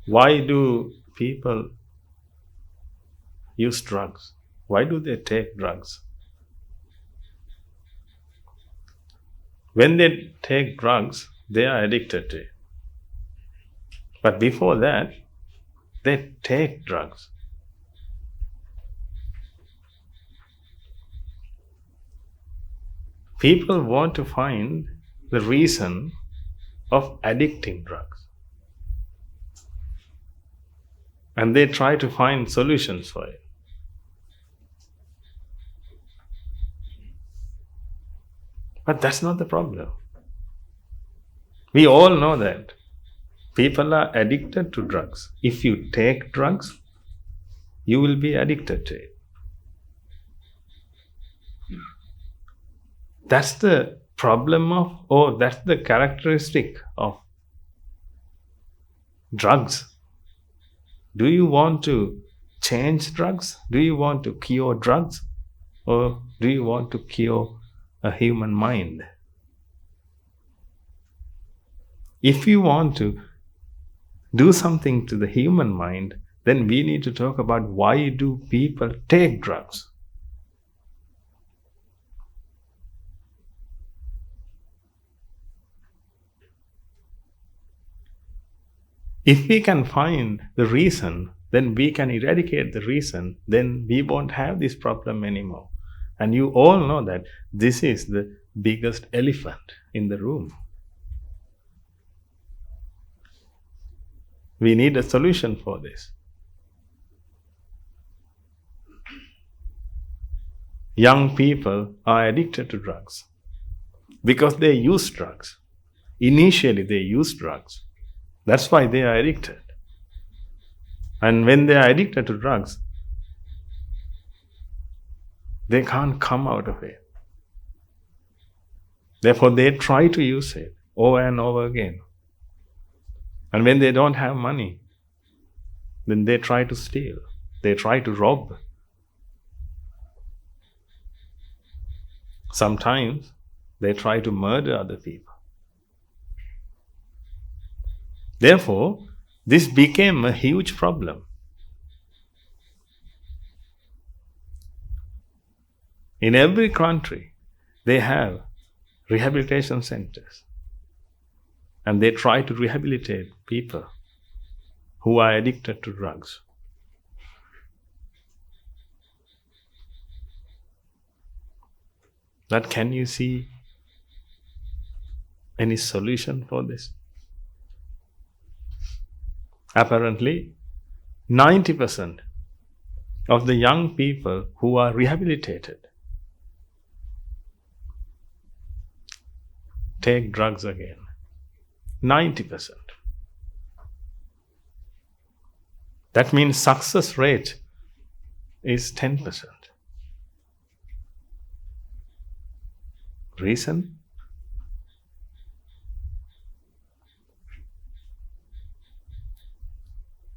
Why do people use drugs? Why do they take drugs? When they take drugs, they are addicted to it. But before that, they take drugs. People want to find the reason of addicting drugs. And they try to find solutions for it. But that's not the problem. We all know that people are addicted to drugs. If you take drugs, you will be addicted to it. That's the problem of, or that's the characteristic of drugs. Do you want to change drugs? Do you want to cure drugs? Or do you want to cure a human mind? If you want to do something to the human mind, then we need to talk about why do people take drugs? If we can find the reason, then we can eradicate the reason, then we won't have this problem anymore. And you all know that this is the biggest elephant in the room. We need a solution for this. Young people are addicted to drugs because they use drugs. Initially, they use drugs. That's why they are addicted. And when they are addicted to drugs, they can't come out of it. Therefore, they try to use it over and over again. And when they don't have money, then they try to steal. They try to rob. Sometimes they try to murder other people. Therefore, this became a huge problem. In every country, they have rehabilitation centers. And they try to rehabilitate people who are addicted to drugs. But can you see any solution for this? Apparently, 90% of the young people who are rehabilitated take drugs again. 90%. That means success rate is 10%. Reason?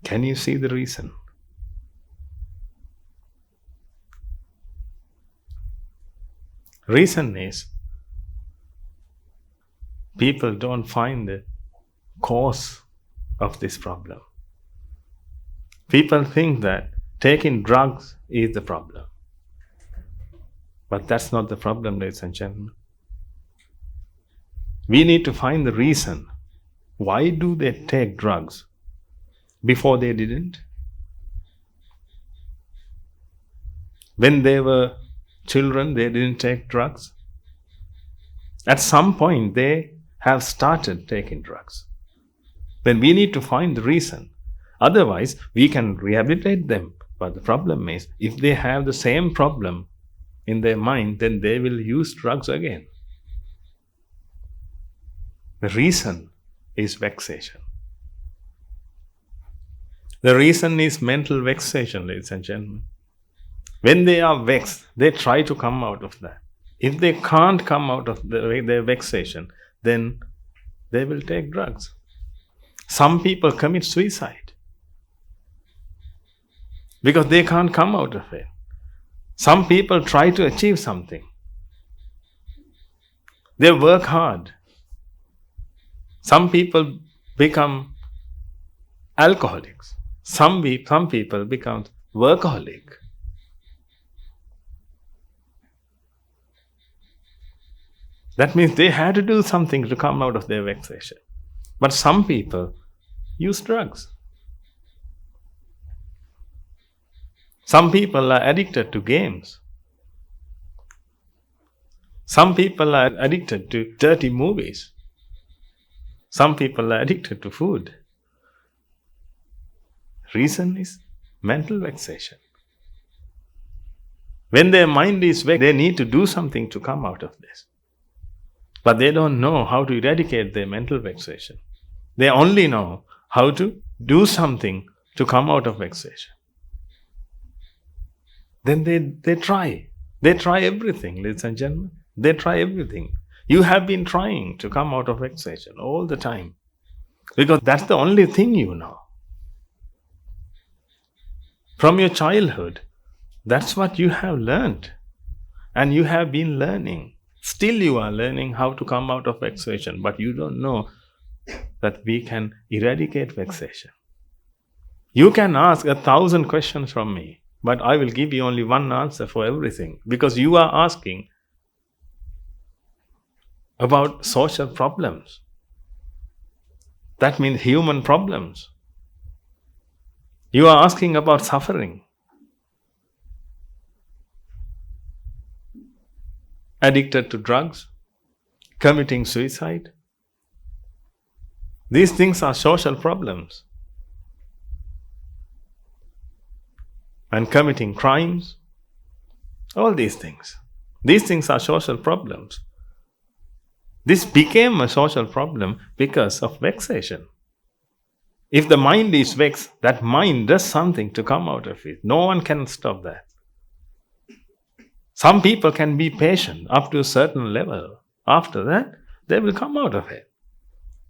Can you see the reason? Reason is people don't find the cause of this problem. People think that taking drugs is the problem. But that's not the problem, ladies and gentlemen. We need to find the reason. Why do they take drugs? Before they didn't. When they were children, they didn't take drugs. At some point, they have started taking drugs. Then we need to find the reason. Otherwise, we can rehabilitate them. But the problem is, if they have the same problem in their mind, then they will use drugs again. The reason is vexation. The reason is mental vexation, ladies and gentlemen. When they are vexed, they try to come out of that. If they can't come out of their vexation, then they will take drugs. Some people commit suicide because they can't come out of it. Some people try to achieve something. They work hard. Some people become alcoholics. Some people become workaholic. That means they had to do something to come out of their vexation. But some people use drugs. Some people are addicted to games. Some people are addicted to dirty movies. Some people are addicted to food. Reason is mental vexation. When their mind is vexed, they need to do something to come out of this. But they don't know how to eradicate their mental vexation. They only know how to do something to come out of vexation. Then they try. They try everything, ladies and gentlemen. They try everything. You have been trying to come out of vexation all the time. Because that's the only thing you know. From your childhood, that's what you have learned. And you have been learning. Still you are learning how to come out of vexation. But you don't know that we can eradicate vexation. You can ask 1,000 questions from me. But I will give you only one answer for everything. Because you are asking about social problems. That means human problems. You are asking about suffering. Addicted to drugs, committing suicide. These things are social problems. And committing crimes. All these things. These things are social problems. This became a social problem because of vexation. If the mind is vexed, that mind does something to come out of it. No one can stop that. Some people can be patient up to a certain level. After that, they will come out of it.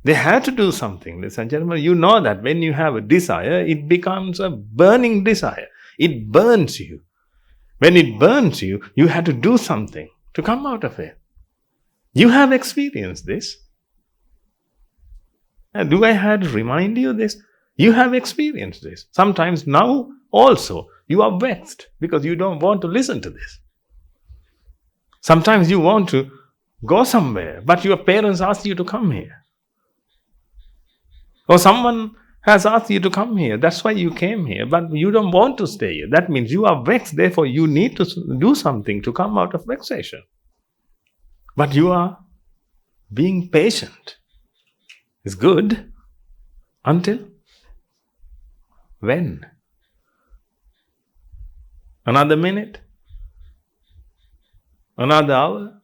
They had to do something, ladies and gentlemen. You know that when you have a desire, it becomes a burning desire. It burns you. When it burns you, you have to do something to come out of it. You have experienced this. And do I have to remind you this? You have experienced this. Sometimes now also you are vexed because you don't want to listen to this. Sometimes you want to go somewhere, but your parents ask you to come here. Or someone has asked you to come here. That's why you came here, but you don't want to stay here. That means you are vexed. Therefore, you need to do something to come out of vexation. But you are being patient. It's good until when? Another minute? Another hour?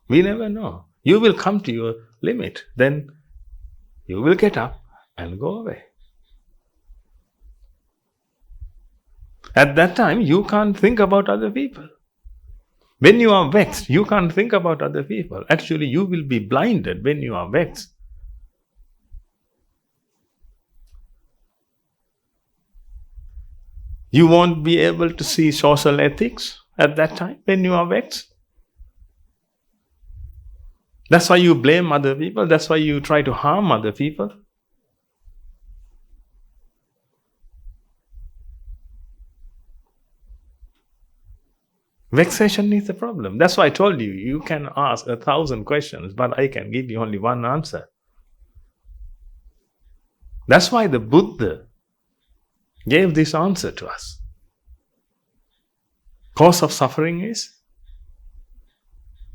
We never know. You will come to your limit. Then you will get up and go away. At that time, you can't think about other people. When you are vexed, you can't think about other people. Actually, you will be blinded when you are vexed. You won't be able to see social ethics at that time when you are vexed. That's why you blame other people. That's why you try to harm other people. Vexation is the problem. That's why I told you, you can ask 1,000 questions, but I can give you only one answer. That's why the Buddha gave this answer to us. Cause of suffering is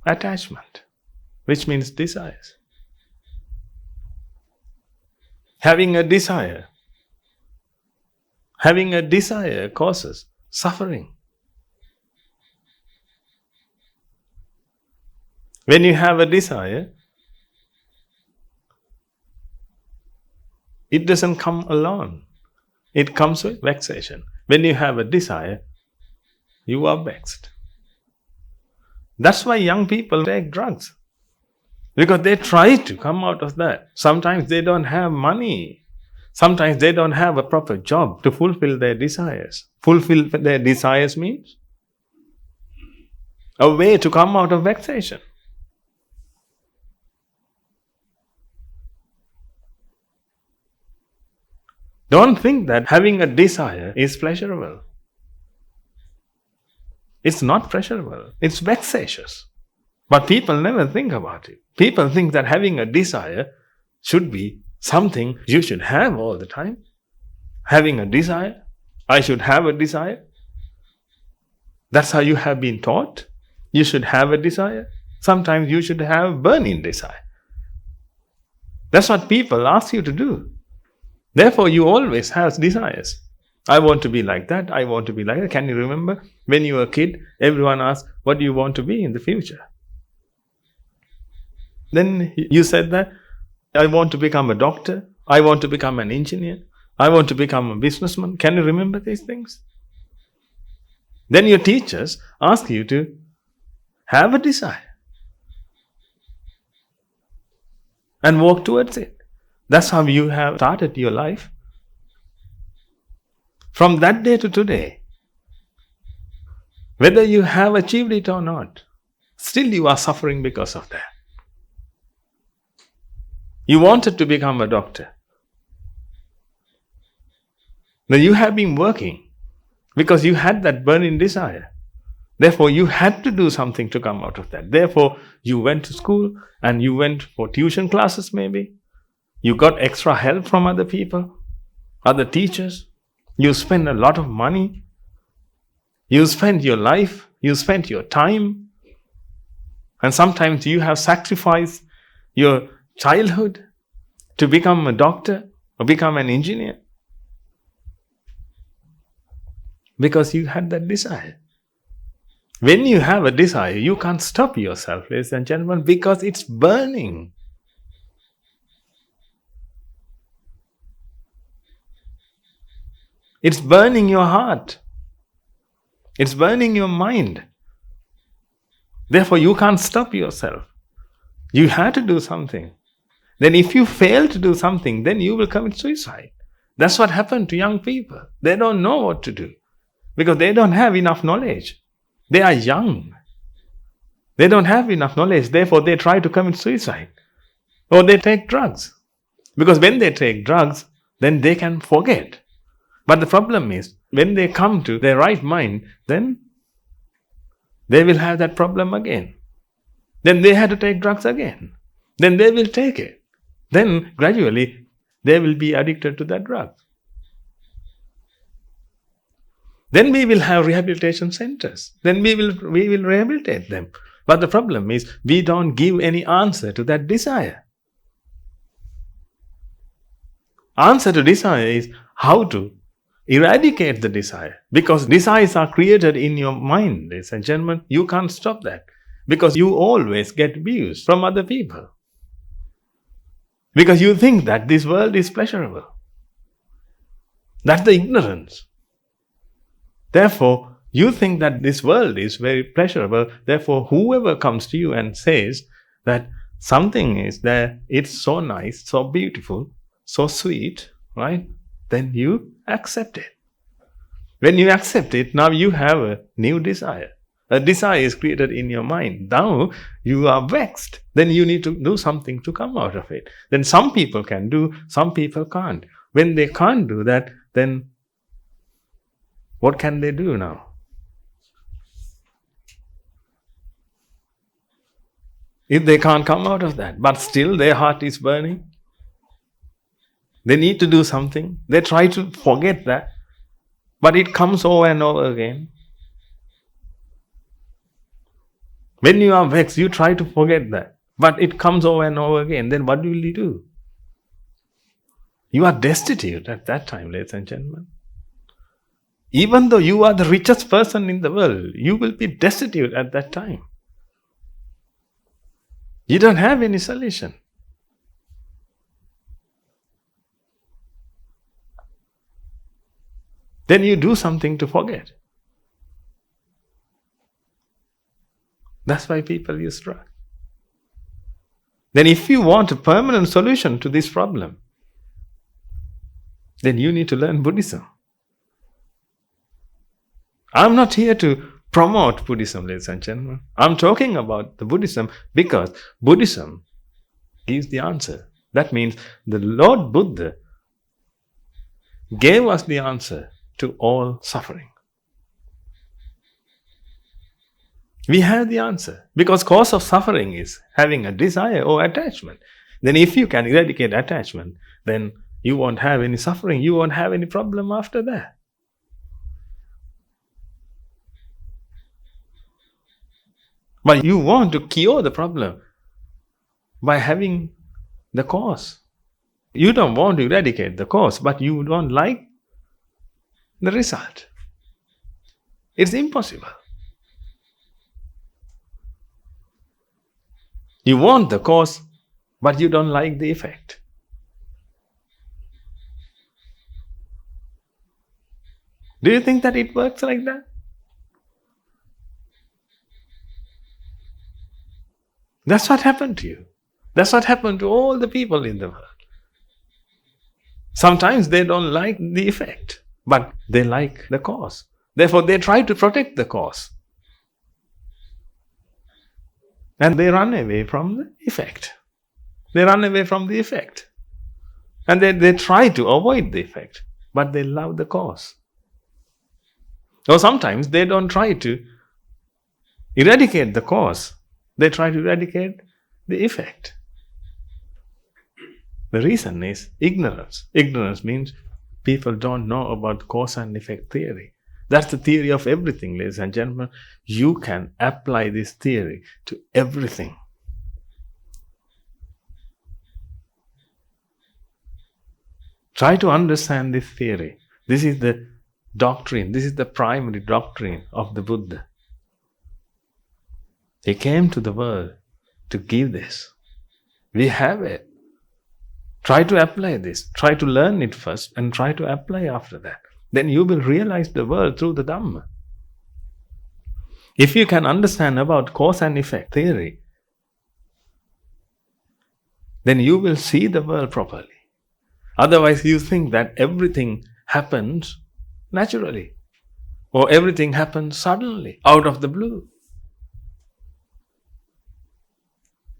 attachment, which means desires. Having a desire causes suffering. When you have a desire, it doesn't come alone. It comes with vexation. When you have a desire, you are vexed. That's why young people take drugs. Because they try to come out of that. Sometimes they don't have money. Sometimes they don't have a proper job to fulfill their desires. Fulfill their desires means a way to come out of vexation. Don't think that having a desire is pleasurable. It's not pleasurable. It's vexatious. But people never think about it. People think that having a desire should be something you should have all the time. Having a desire, I should have a desire. That's how you have been taught. You should have a desire. Sometimes you should have burning desire. That's what people ask you to do. Therefore, you always have desires. I want to be like that. I want to be like that. Can you remember when you were a kid, everyone asked, what do you want to be in the future? Then you said that, I want to become a doctor. I want to become an engineer. I want to become a businessman. Can you remember these things? Then your teachers ask you to have a desire and walk towards it. That's how you have started your life. From that day to today, whether you have achieved it or not, still you are suffering because of that. You wanted to become a doctor. Now you have been working because you had that burning desire. Therefore, you had to do something to come out of that. Therefore, you went to school and you went for tuition classes maybe. You got extra help from other people, other teachers. You spent a lot of money. You spent your life. You spent your time. And sometimes you have sacrificed your childhood to become a doctor or become an engineer because you had that desire. When you have a desire, you can't stop yourself, ladies and gentlemen, because it's burning. It's burning your heart. It's burning your mind. Therefore, you can't stop yourself. You had to do something. Then if you fail to do something, then you will commit suicide. That's what happened to young people. They don't know what to do because they don't have enough knowledge. They are young. They don't have enough knowledge. Therefore, they try to commit suicide. Or they take drugs. Because when they take drugs, then they can forget. But the problem is, when they come to their right mind, then they will have that problem again. Then they have to take drugs again. Then they will take it. Then gradually, they will be addicted to that drug. Then we will have rehabilitation centers. Then we will rehabilitate them. But the problem is, we don't give any answer to that desire. Answer to desire is how to eradicate the desire. Because desires are created in your mind, ladies and gentlemen. You can't stop that. Because you always get views from other people. Because you think that this world is pleasurable. That's the ignorance. Therefore, you think that this world is very pleasurable. Therefore, whoever comes to you and says that something is there, it's so nice, so beautiful, so sweet, right? Then you accept it. When you accept it, now you have a new desire. A desire is created in your mind. Now you are vexed. Then you need to do something to come out of it. Then some people can do, some people can't. When they can't do that, then what can they do now? If they can't come out of that, but still their heart is burning, they need to do something. They try to forget that, but it comes over and over again. When you are vexed, you try to forget that, but it comes over and over again. Then what will you do? You are destitute at that time, ladies and gentlemen. Even though you are the richest person in the world, you will be destitute at that time. You don't have any solution. Then you do something to forget. That's why people use drugs. Then if you want a permanent solution to this problem, then you need to learn Buddhism. I'm not here to promote Buddhism, ladies and gentlemen. I'm talking about the Buddhism because Buddhism gives the answer. That means the Lord Buddha gave us the answer to all suffering. We have the answer, because cause of suffering is having a desire or attachment. Then if you can eradicate attachment, then you won't have any suffering, you won't have any problem after that. But you want to cure the problem by having the cause. You don't want to eradicate the cause, but you don't like the result. It's impossible. You want the cause, but you don't like the effect. Do you think that it works like that? That's what happened to you. That's what happened to all the people in the world. Sometimes they don't like the effect, but they like the cause. Therefore, they try to protect the cause. And they run away from the effect. They run away from the effect. And they try to avoid the effect, but they love the cause. Or sometimes they don't try to eradicate the cause. They try to eradicate the effect. The reason is ignorance. Ignorance means people don't know about cause and effect theory. That's the theory of everything, ladies and gentlemen. You can apply this theory to everything. Try to understand this theory. This is the doctrine. This is the primary doctrine of the Buddha. He came to the world to give this. We have it. Try to apply this. Try to learn it first and try to apply after that. Then you will realize the world through the Dhamma. If you can understand about cause and effect theory, then you will see the world properly. Otherwise, you think that everything happens naturally, or everything happens suddenly, out of the blue,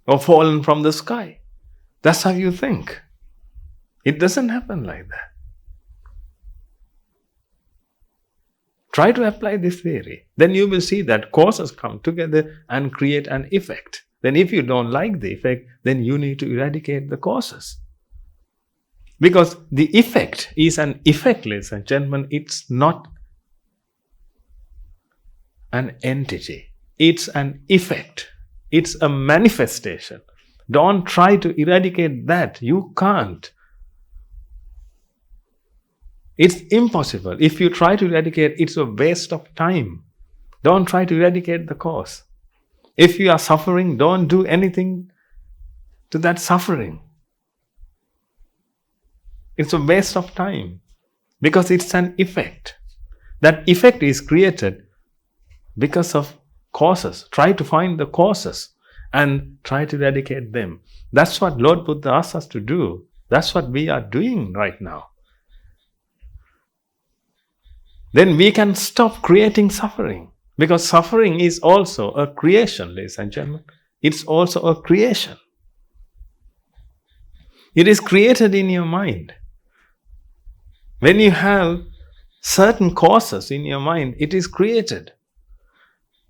or fallen from the sky. That's how you think. It doesn't happen like that. Try to apply this theory. Then you will see that causes come together and create an effect. Then if you don't like the effect, then you need to eradicate the causes. Because the effect is an effect, ladies and gentlemen. It's not an entity. It's an effect. It's a manifestation. Don't try to eradicate that. You can't. It's impossible. If you try to eradicate, it's a waste of time. Don't try to eradicate the cause. If you are suffering, don't do anything to that suffering. It's a waste of time because it's an effect. That effect is created because of causes. Try to find the causes and try to eradicate them. That's what Lord Buddha asks us to do. That's what we are doing right now. Then we can stop creating suffering. Because suffering is also a creation, ladies and gentlemen. It's also a creation. It is created in your mind. When you have certain causes in your mind, it is created.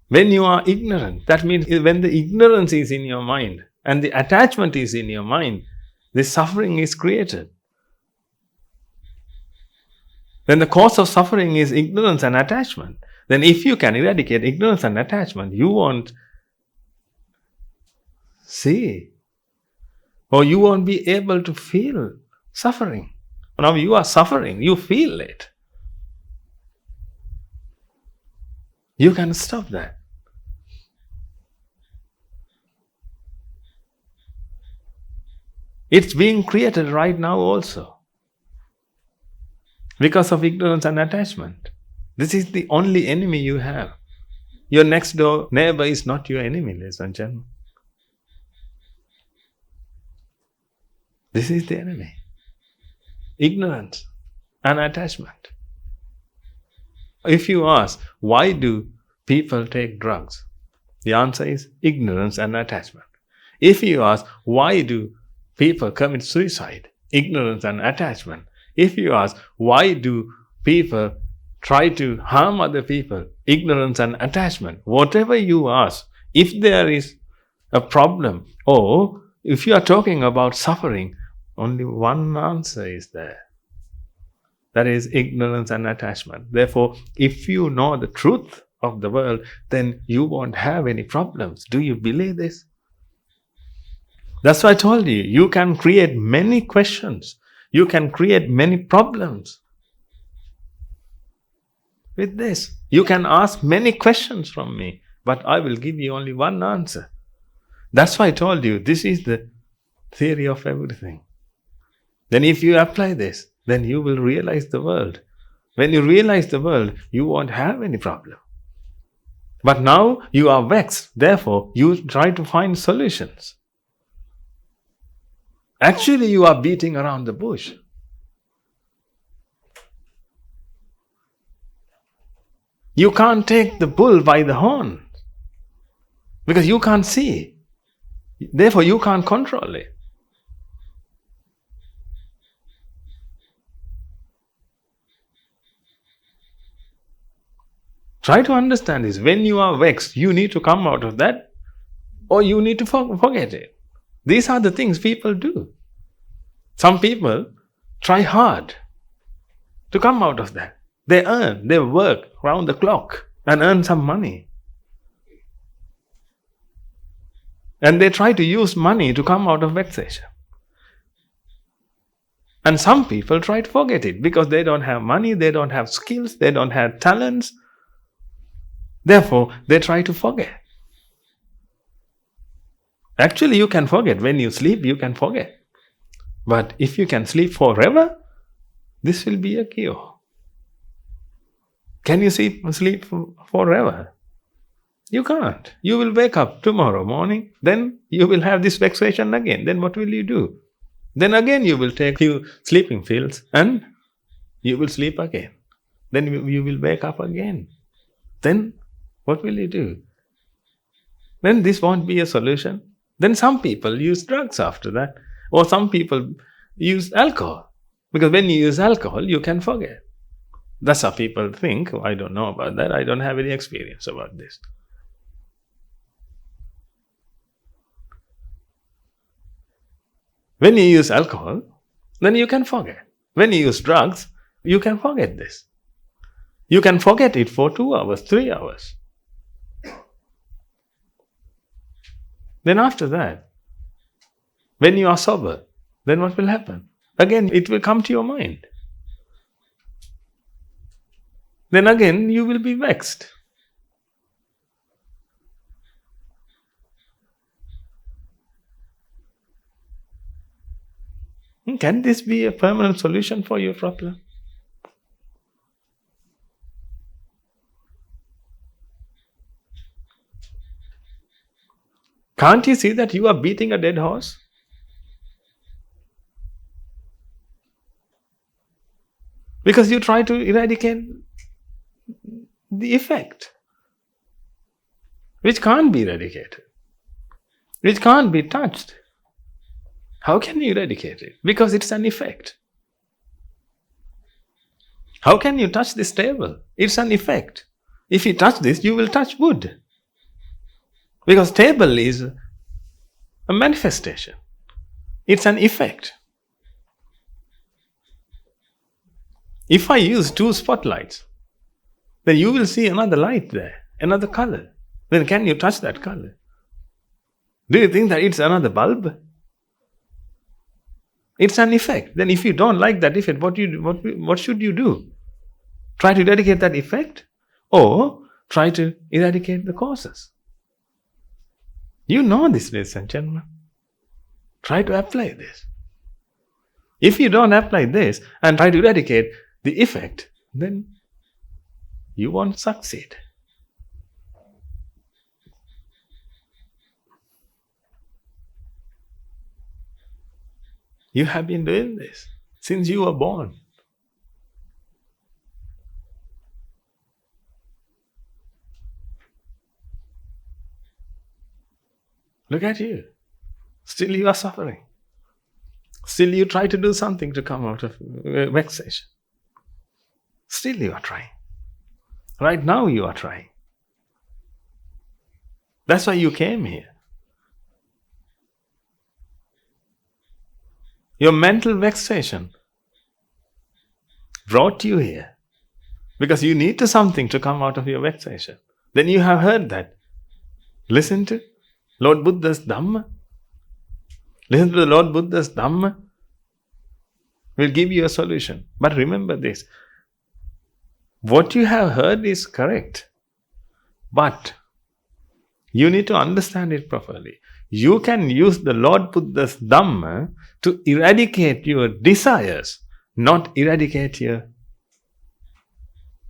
When you are ignorant, that means when the ignorance is in your mind and the attachment is in your mind, the suffering is created. Then the cause of suffering is ignorance and attachment. Then if you can eradicate ignorance and attachment, you won't see, or you won't be able to feel suffering. Now you are suffering, you feel it. You can stop that. It's being created right now also. Because of ignorance and attachment. This is the only enemy you have. Your next door neighbor is not your enemy, ladies and gentlemen. This is the enemy. Ignorance and attachment. If you ask, why do people take drugs? The answer is ignorance and attachment. If you ask, why do people commit suicide? Ignorance and attachment. If you ask, why do people try to harm other people? Ignorance and attachment. Whatever you ask, if there is a problem, or if you are talking about suffering, only one answer is there. That is ignorance and attachment. Therefore, if you know the truth of the world, then you won't have any problems. Do you believe this? That's why I told you, you can create many questions. You can create many problems with this. You can ask many questions from me, but I will give you only one answer. That's why I told you, this is the theory of everything. Then if you apply this, then you will realize the world. When you realize the world, you won't have any problem. But now you are vexed. Therefore, you try to find solutions. Actually, you are beating around the bush. You can't take the bull by the horn because you can't see. Therefore, you can't control it. Try to understand this. When you are vexed, you need to come out of that, or you need to forget it. These are the things people do. Some people try hard to come out of that. They work round the clock and earn some money. And they try to use money to come out of vexation. And some people try to forget it because they don't have money, they don't have skills, they don't have talents. Therefore, they try to forget. Actually, you can forget. When you sleep, you can forget. But if you can sleep forever, this will be a cure. Can you sleep forever? You can't. You will wake up tomorrow morning, then you will have this vexation again. Then what will you do? Then again you will take few sleeping pills and you will sleep again. Then you will wake up again. Then what will you do? Then this won't be a solution. Then some people use drugs after that. Or some people use alcohol. Because when you use alcohol, you can forget. That's how people think. I don't know about that. I don't have any experience about this. When you use alcohol, then you can forget. When you use drugs, you can forget this. You can forget it for 2 hours, 3 hours. Then after that, when you are sober, then what will happen? Again, it will come to your mind. Then again, you will be vexed. Can this be a permanent solution for your problem? Can't you see that you are beating a dead horse? Because you try to eradicate the effect, which can't be eradicated, which can't be touched. How can you eradicate it? Because it's an effect. How can you touch this table? It's an effect. If you touch this, you will touch wood. Because table is a manifestation. It's an effect. If I use 2 spotlights, then you will see another light there, another color. Then can you touch that color? Do you think that it's another bulb? It's an effect. Then if you don't like that effect, what should you do? Try to eradicate that effect? Or try to eradicate the causes? You know this, ladies and gentlemen. Try to apply this. If you don't apply this and try to eradicate the effect, then you won't succeed. You have been doing this since you were born. Look at you. Still you are suffering. Still you try to do something to come out of vexation. Still you are trying. Right now you are trying. That's why you came here. Your mental vexation brought you here because you need something to come out of your vexation. Then you have heard that. Listen to Lord Buddha's Dhamma. Listen to the Lord Buddha's Dhamma. Will give you a solution. But remember this. What you have heard is correct. But you need to understand it properly. You can use the Lord Buddha's Dhamma to eradicate your desires, not eradicate your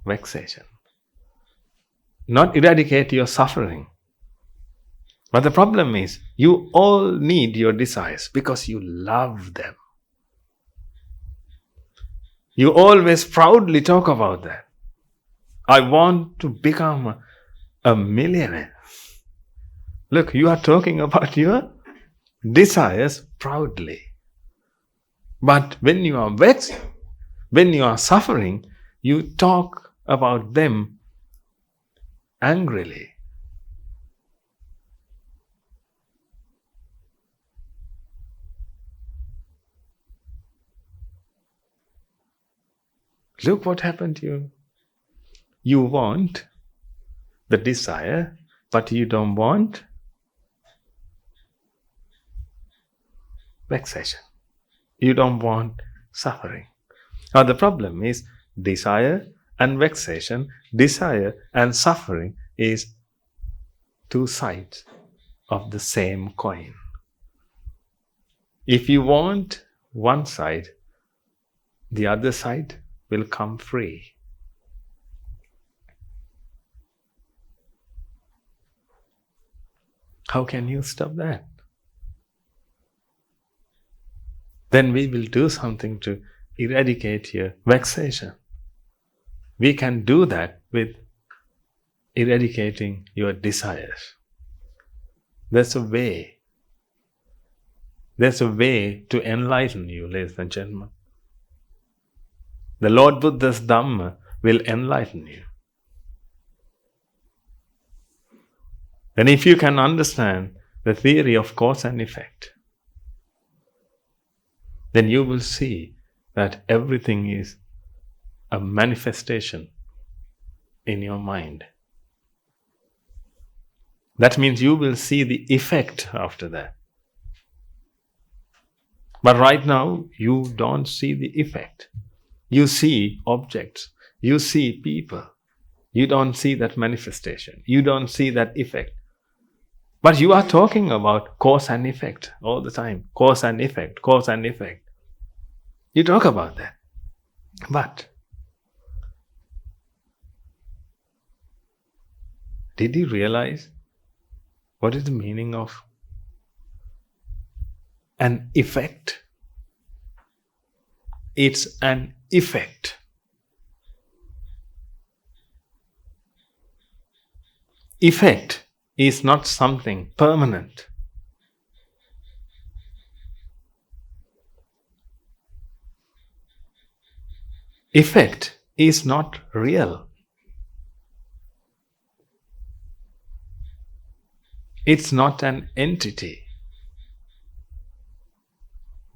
vexation. Not eradicate your suffering. But the problem is, you all need your desires because you love them. You always proudly talk about that. I want to become a millionaire. Look, you are talking about your desires proudly. But when you are vexed, when you are suffering, you talk about them angrily. Look what happened to you. You want the desire, but you don't want vexation. You don't want suffering. Now the problem is desire and vexation, desire and suffering is two sides of the same coin. If you want one side, the other side will come free. How can you stop that? Then we will do something to eradicate your vexation. We can do that with eradicating your desires. There's a way. There's a way to enlighten you, ladies and gentlemen. The Lord Buddha's Dhamma will enlighten you. And if you can understand the theory of cause and effect, then you will see that everything is a manifestation in your mind. That means you will see the effect after that. But right now, you don't see the effect. You see objects. You see people. You don't see that manifestation. You don't see that effect. But you are talking about cause and effect all the time. Cause and effect, cause and effect. You talk about that. But did you realize what is the meaning of an effect? It's an effect. Effect is not something permanent. Effect is not real. It's not an entity.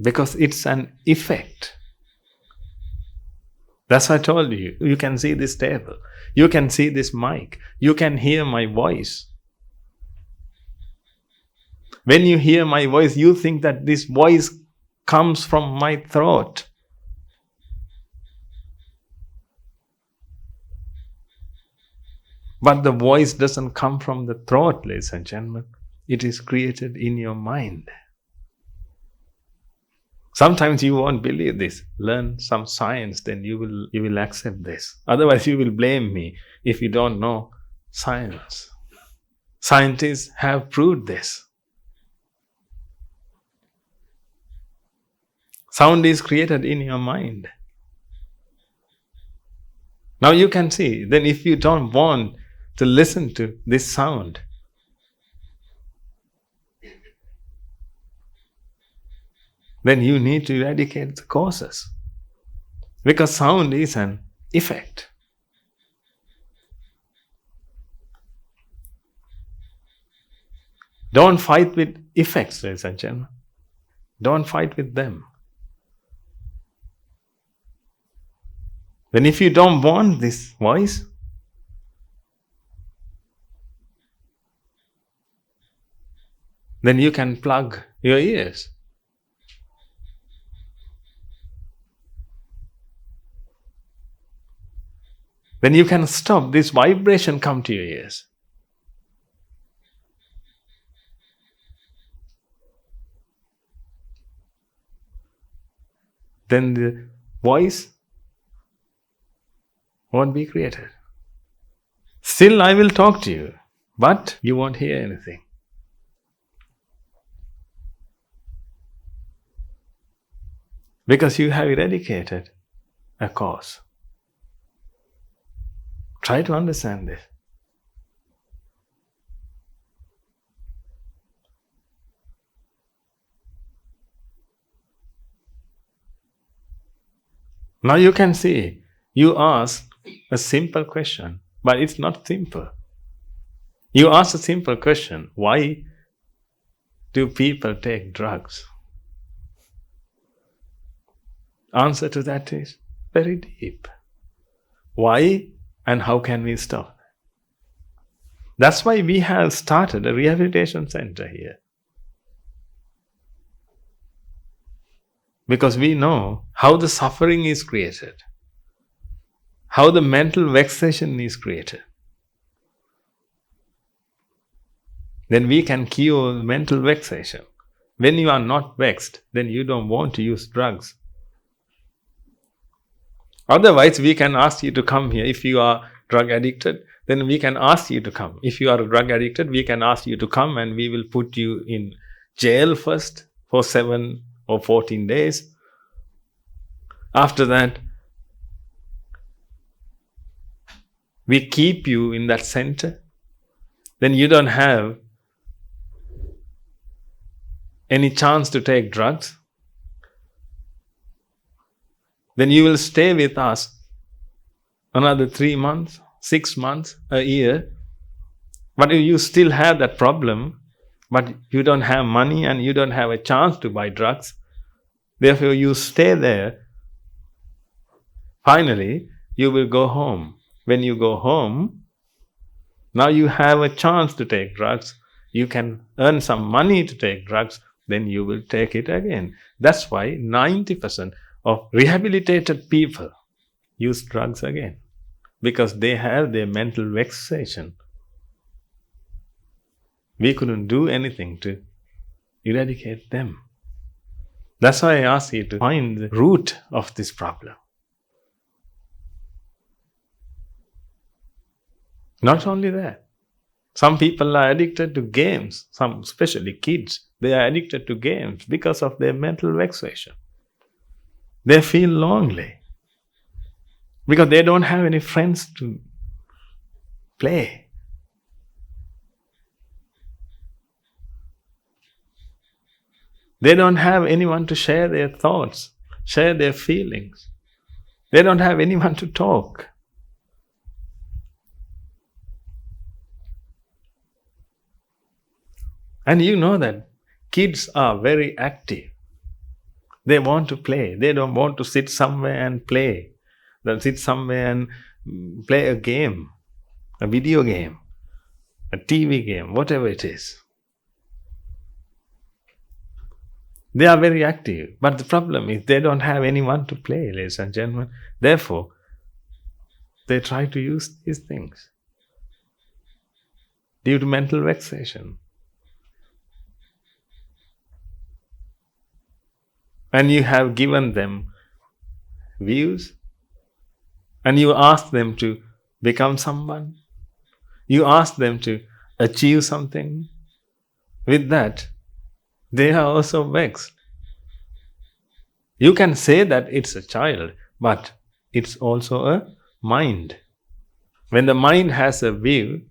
Because it's an effect. That's why I told you. You can see this table. You can see this mic. You can hear my voice. When you hear my voice, you think that this voice comes from my throat. But the voice doesn't come from the throat, ladies and gentlemen. It is created in your mind. Sometimes you won't believe this. Learn some science, then you will accept this. Otherwise, you will blame me if you don't know science. Scientists have proved this. Sound is created in your mind. Now you can see, then if you don't want to listen to this sound, then you need to eradicate the causes. Because sound is an effect. Don't fight with effects, ladies and gentlemen. Don't fight with them. Then if you don't want this voice, then you can plug your ears. Then you can stop this vibration come to your ears. Then the voice won't be created. Still, I will talk to you, but you won't hear anything. Because you have eradicated a cause. Try to understand this. Now you can see, you ask a simple question, but it's not simple. You ask a simple question, why do people take drugs? Answer to that is very deep. Why and how can we stop? That's why we have started a rehabilitation center here. Because we know how the suffering is created, how the mental vexation is created. Then we can cure mental vexation. When you are not vexed, then you don't want to use drugs. Otherwise, we can ask you to come here. If you are drug addicted, then we can ask you to come. If you are drug addicted, we can ask you to come and we will put you in jail first for 7 or 14 days. After that, we keep you in that center. Then you don't have any chance to take drugs. Then you will stay with us another 3 months, 6 months, a year. But if you still have that problem, but you don't have money and you don't have a chance to buy drugs, therefore you stay there. Finally, you will go home. When you go home, now you have a chance to take drugs. You can earn some money to take drugs, then you will take it again. That's why 90% of rehabilitated people use drugs again, because they have their mental vexation. We couldn't do anything to eradicate them. That's why I ask you to find the root of this problem. Not only that, some people are addicted to games, some especially kids, they are addicted to games because of their mental vexation. They feel lonely because they don't have any friends to play. They don't have anyone to share their thoughts, share their feelings. They don't have anyone to talk. And you know that kids are very active. They want to play. They don't want to sit somewhere and play. They'll sit somewhere and play a game, a video game, a TV game, whatever it is. They are very active. But the problem is they don't have anyone to play, ladies and gentlemen. Therefore, they try to use these things due to mental vexation. And you have given them views, and you ask them to become someone. You ask them to achieve something. With that, they are also vexed. You can say that it's a child, but it's also a mind. When the mind has a view,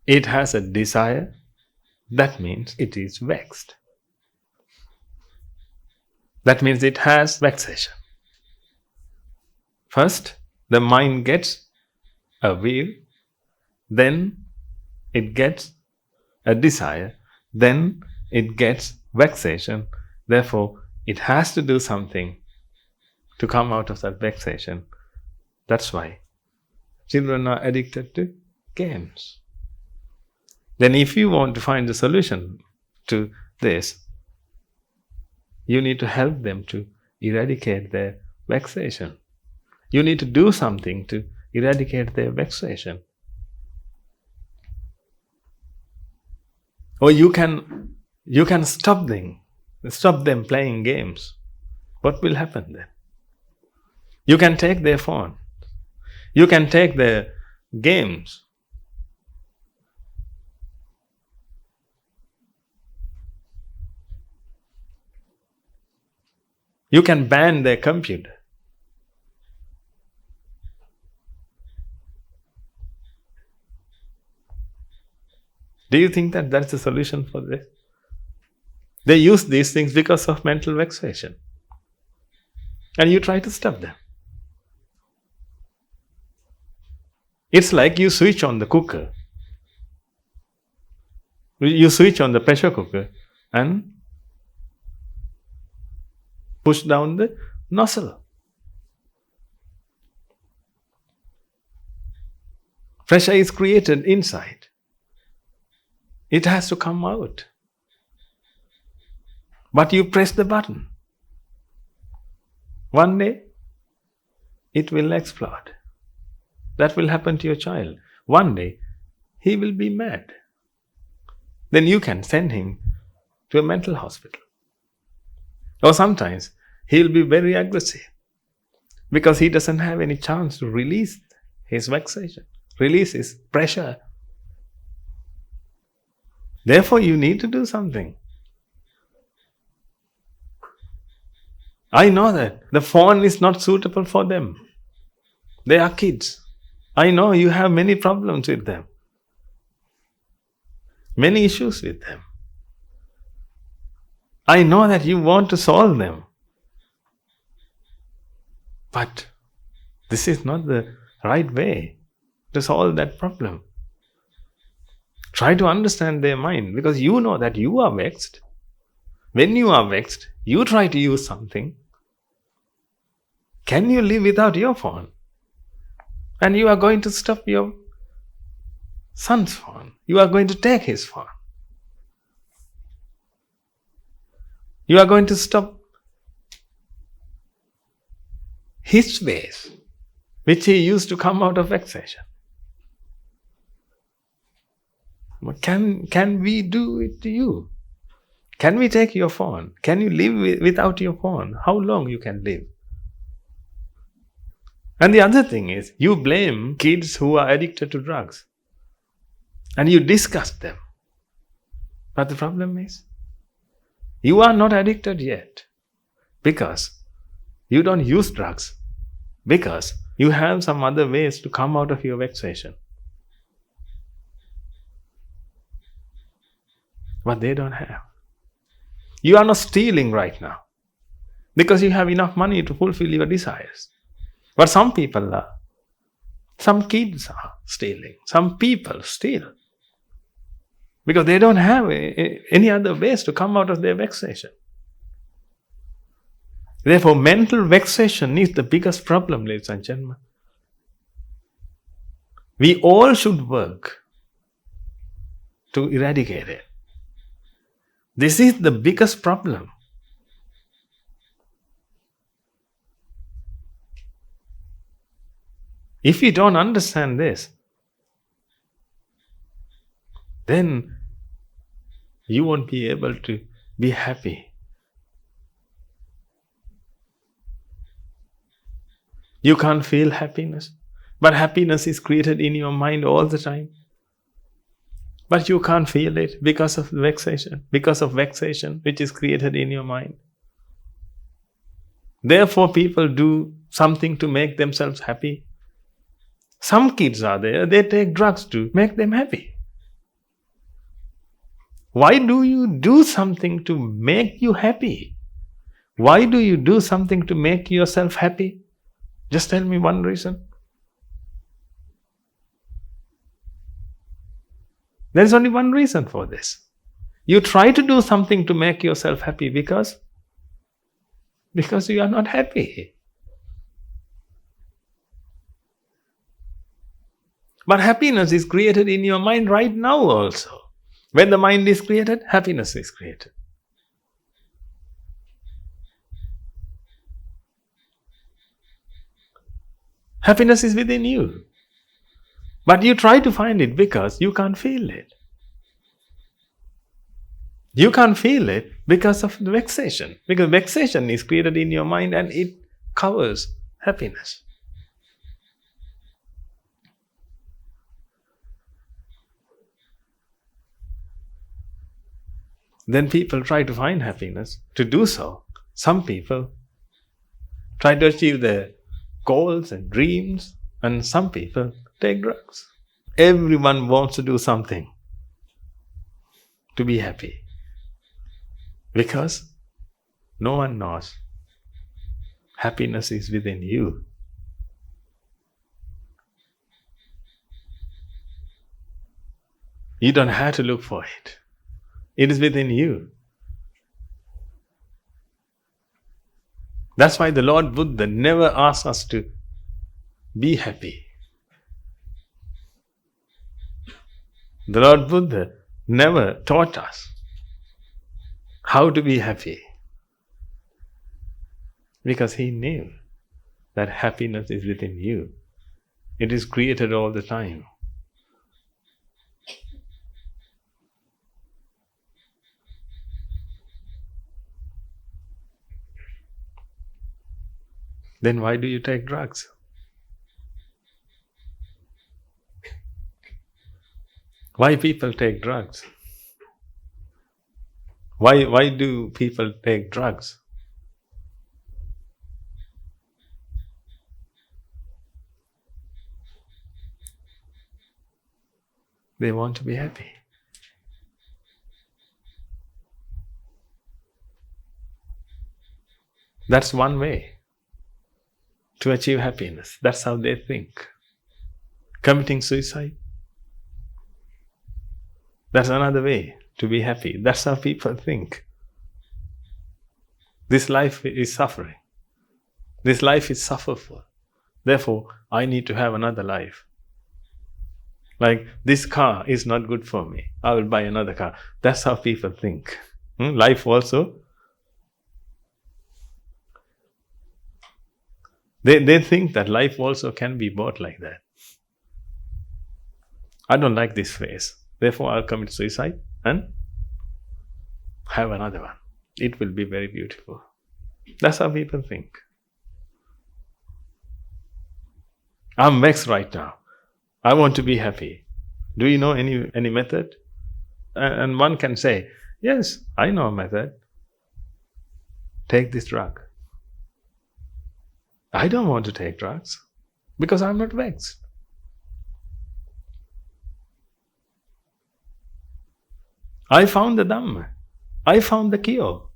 it has a desire, that means it is vexed. That means it has vexation. First, the mind gets a will, then it gets a desire, then it gets vexation. Therefore, it has to do something to come out of that vexation. That's why children are addicted to games. Then if you want to find the solution to this, you need to help them to eradicate their vexation. You need to do something to eradicate their vexation. Or you can stop them playing games. What will happen then? You can take their phone. You can take their games. You can ban their computer. Do you think that that's the solution for this? They use these things because of mental vexation. And you try to stop them. It's like you switch on the cooker. You switch on the pressure cooker and push down the nozzle. Pressure is created inside. It has to come out. But you press the button. One day, it will explode. That will happen to your child. One day, he will be mad. Then you can send him to a mental hospital. Or sometimes, he'll be very aggressive because he doesn't have any chance to release his vexation, release his pressure. Therefore, you need to do something. I know that the phone is not suitable for them. They are kids. I know you have many problems with them, many issues with them. I know that you want to solve them. But this is not the right way to solve that problem. Try to understand their mind, because you know that you are vexed. When you are vexed, you try to use something. Can you live without your phone? And you are going to stop your son's phone. You are going to take his phone. You are going to stop his ways, which he used to come out of vexation. Can we do it to you? Can we take your phone? Can you live without your phone? How long you can live? And the other thing is, you blame kids who are addicted to drugs. And you disgust them. But the problem is, you are not addicted yet. Because you don't use drugs. Because you have some other ways to come out of your vexation. But they don't have. You are not stealing right now. Because you have enough money to fulfill your desires. But some people are. Some kids are stealing. Some people steal. Because they don't have any other ways to come out of their vexation. Therefore, mental vexation is the biggest problem, ladies and gentlemen. We all should work to eradicate it. This is the biggest problem. If you don't understand this, then you won't be able to be happy. You can't feel happiness. But happiness is created in your mind all the time. But you can't feel it because of vexation. Because of vexation which is created in your mind. Therefore, people do something to make themselves happy. Some kids are there, they take drugs to make them happy. Why do you do something to make you happy? Why do you do something to make yourself happy? Just tell me one reason. There is only one reason for this. You try to do something to make yourself happy because you are not happy. But happiness is created in your mind right now also. When the mind is created, happiness is created. Happiness is within you. But you try to find it because you can't feel it. You can't feel it because of the vexation. Because vexation is created in your mind and it covers happiness. Then people try to find happiness. To do so, some people try to achieve their goals and dreams, and some people take drugs. Everyone wants to do something to be happy. Because no one knows happiness is within you. You don't have to look for it. It is within you. That's why the Lord Buddha never asked us to be happy. The Lord Buddha never taught us how to be happy. Because he knew that happiness is within you. It is created all the time. Then why do you take drugs? Why people take drugs? Why do people take drugs? They want to be happy. That's one way to achieve happiness. That's how they think. Committing suicide, that's another way to be happy. That's how people think. This life is suffering. This life is sufferful. Therefore, I need to have another life. Like, this car is not good for me. I will buy another car. That's how people think. Life also. They think that life also can be bought like that. I don't like this phase. Therefore, I'll commit suicide and have another one. It will be very beautiful. That's how people think. I'm vexed right now. I want to be happy. Do you know any method? And one can say, yes, I know a method. Take this drug. I don't want to take drugs because I'm not vexed. I found the Dhamma. I found the cure.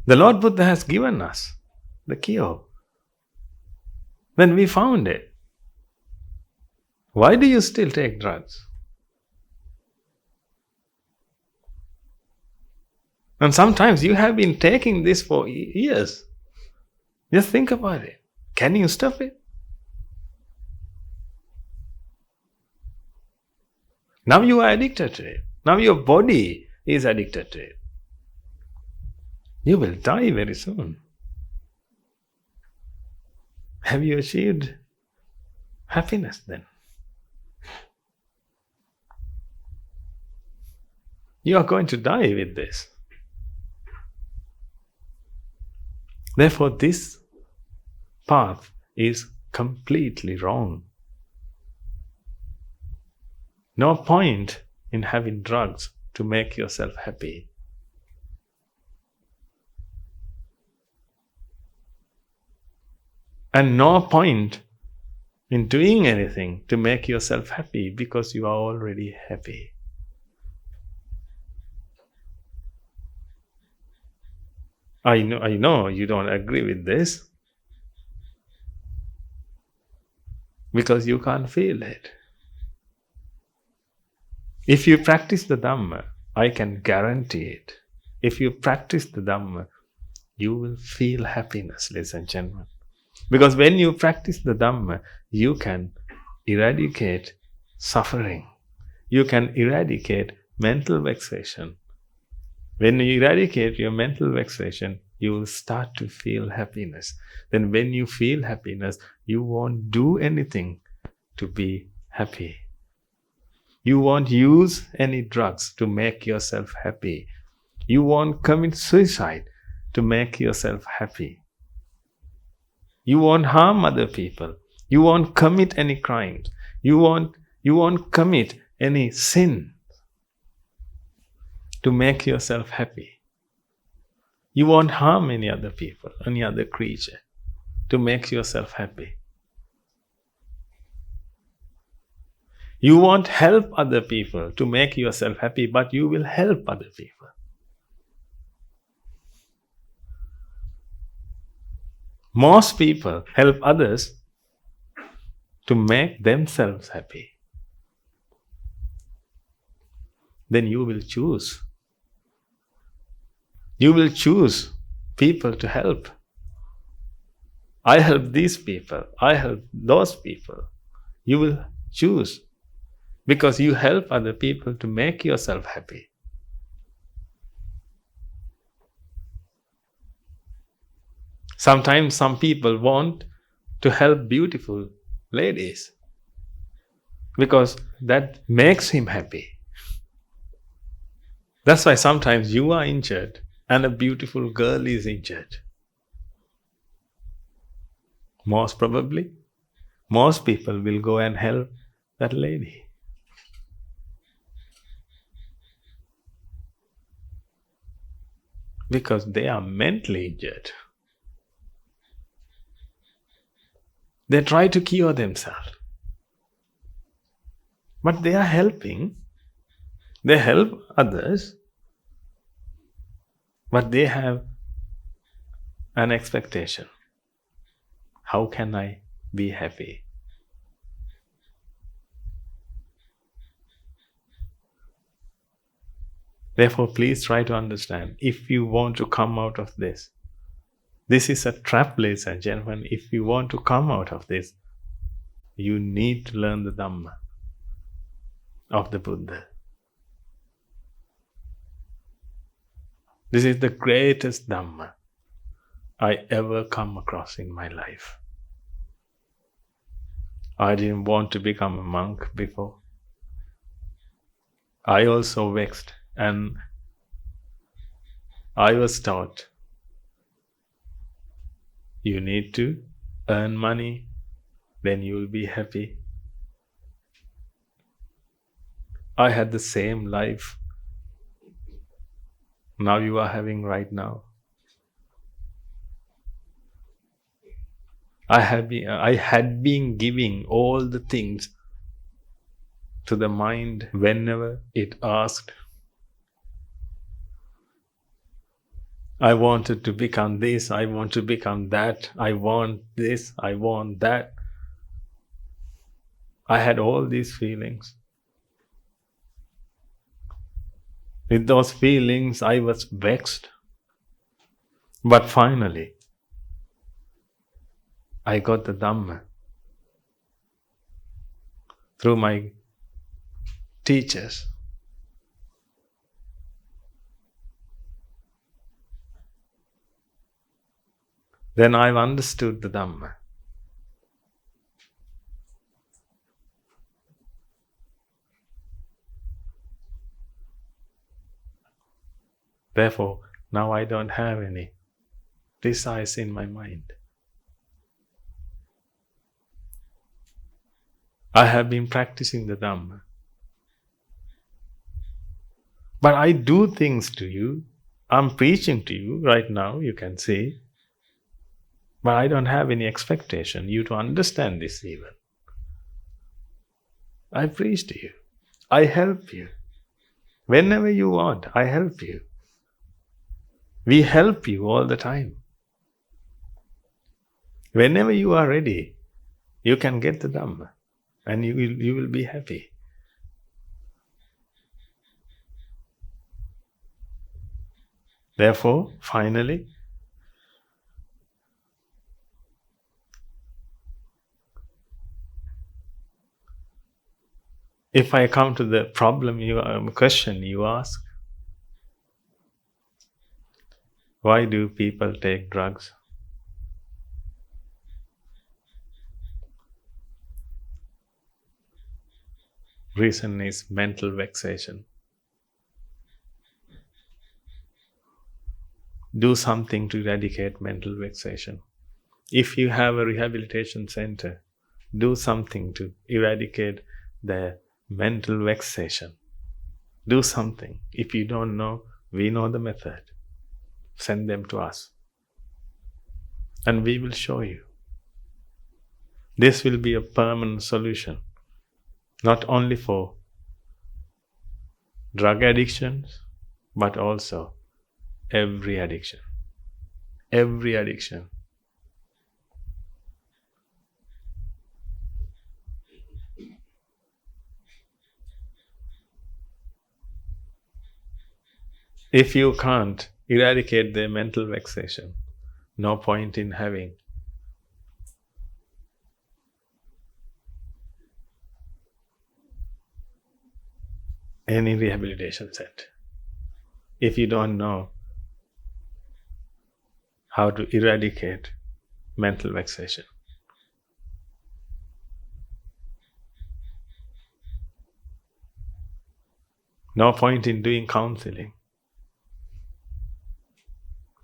The Lord Buddha has given us the cure. When we found it, why do you still take drugs? And sometimes you have been taking this for years. Just think about it. Can you stop it? Now you are addicted to it. Now your body is addicted to it. You will die very soon. Have you achieved happiness then? You are going to die with this. Therefore, this path is completely wrong. No point in having drugs to make yourself happy. And no point in doing anything to make yourself happy because you are already happy. I know you don't agree with this because you can't feel it. If you practice the Dhamma, I can guarantee it. If you practice the Dhamma, you will feel happiness, ladies and gentlemen. Because when you practice the Dhamma, you can eradicate suffering. You can eradicate mental vexation. When you eradicate your mental vexation, you will start to feel happiness. Then when you feel happiness, you won't do anything to be happy. You won't use any drugs to make yourself happy. You won't commit suicide to make yourself happy. You won't harm other people. You won't commit any crimes. You won't commit any sin to make yourself happy. You won't harm any other people, any other creature to make yourself happy. You won't help other people to make yourself happy, but you will help other people. Most people help others to make themselves happy. Then you will choose. You will choose people to help. I help these people. I help those people. You will choose because you help other people to make yourself happy. Sometimes some people want to help beautiful ladies because that makes him happy. That's why sometimes you are injured and a beautiful girl is injured. Most probably, most people will go and help that lady. Because they are mentally injured. They try to cure themselves. But they are helping. They help others. But they have an expectation. How can I be happy? Therefore, please try to understand, if you want to come out of this, this is a trap, ladies and gentlemen. If you want to come out of this, you need to learn the Dhamma of the Buddha. This is the greatest Dhamma I ever come across in my life. I didn't want to become a monk before. I also vexed, and I was taught, you need to earn money, then you will be happy. I had the same life now you are having right now. I had been giving all the things to the mind whenever it asked. I wanted to become this, I want to become that, I want this, I want that. I had all these feelings. With those feelings, I was vexed. But finally, I got the Dhamma through my teachers. Then I've understood the Dhamma. Therefore, now I don't have any desires in my mind. I have been practicing the Dhamma. But I do things to you. I'm preaching to you right now, you can see. But I don't have any expectation you to understand this even. I preach to you. I help you. Whenever you want, I help you. We help you all the time. Whenever you are ready, you can get the Dhamma and you will be happy. Therefore, finally, if I come to the question you ask, why do people take drugs? Reason is mental vexation. Do something to eradicate mental vexation. If you have a rehabilitation center, do something to eradicate the mental vexation. Do something. If you don't know, we know the method. Send them to us. And we will show you. This will be a permanent solution. Not only for drug addictions, but also every addiction. Every addiction. If you can't eradicate their mental vexation, no point in having any rehabilitation center. If you don't know how to eradicate mental vexation. No point in doing counseling.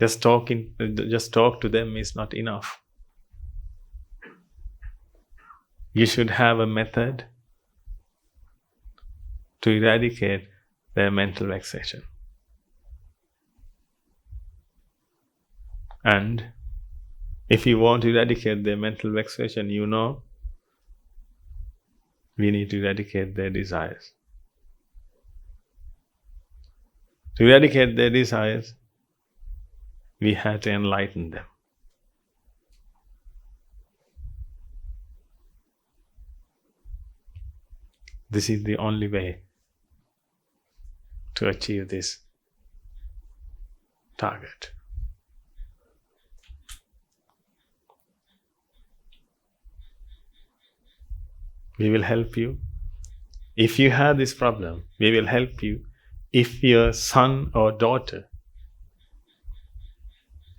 Just talk to them is not enough. You should have a method to eradicate their mental vexation. And if you want to eradicate their mental vexation, we need to eradicate their desires. To eradicate their desires, we have to enlighten them. This is the only way to achieve this target. We will help you. If you have this problem, we will help you. If your son or daughter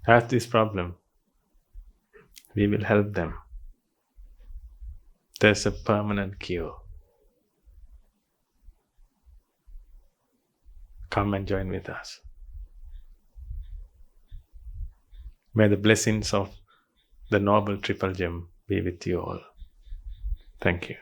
has this problem, we will help them. There's a permanent cure. Come and join with us. May the blessings of the Noble Triple Gem be with you all. Thank you.